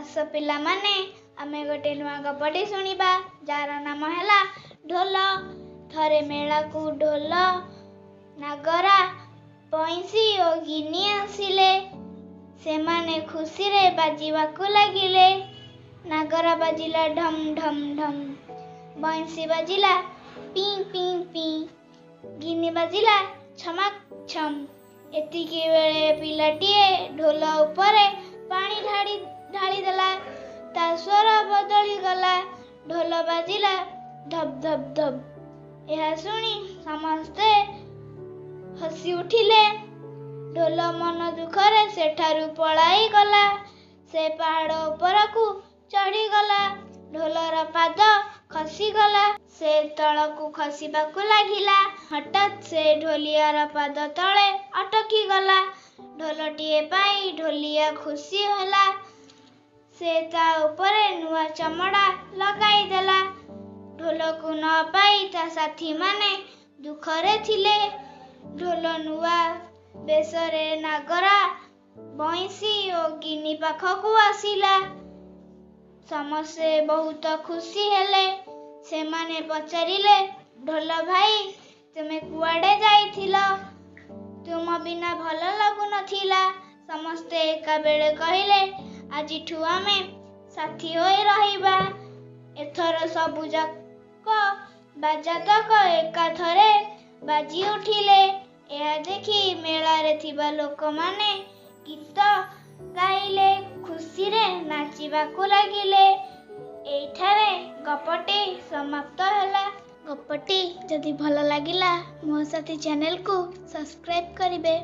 आस पिला माने आमे गोटे नुआ गपटी सुनिबा जार नाम हैला ढोल। थरे मेला को ढोल नागरा पैंसी और गिनी आसिले। से माने खुशी रे बाजीवा को लगिले। नागरा बाजिला ढम ढम ढम, पैंसी बाजिला पी पी पी, गिनी बाजिला छमक छम। एतिकी बेले पिलाटीए ढोल उपरे पानी ढाली देला। ता स्वर बदली गला। ढोल बाजिला धब धब धब। यह सुनी समस्ते हसी उठिले। ढोल मन दुखरे सेठारु पलाई गला। से पहाड़ उपरकू चढ़ी गला। ढोलर पाद खसी गला। से तळकू खसिबाकू लागिला। हठात से ढोलियार पाद तळे अटकी गला। ढोलटीए पाई ढोलिया खुशी होला। से ता उपरे नुआ चमड़ा लगाई देला। ढोलकू न पाई ता साथी माने दुखरे थिले। ढोल नुआ बेसरे नागरा बंसी और गिनी पाखकू आसिला। समस्ते बहुत खुशी हेले। से माने पचारिले, ढोल भाई तुमे कुआडे जाइथिलो? तुम बिना भल लागु नथिला। समस्ते एका बेले कहिले, आजिठु आमे साथी होई रहिबा। एथर सबु जाक बाजातक एका थरे बाजी उठिले। एहा देखि मेला रे थिबा लोक माने गीत गाइले, खुशी रे नाचिबाकू लागिले। एठारे गपटी समाप्त होला। गपटी जदि भल लागिला मो साथी चैनल को सब्सक्राइब करिवे।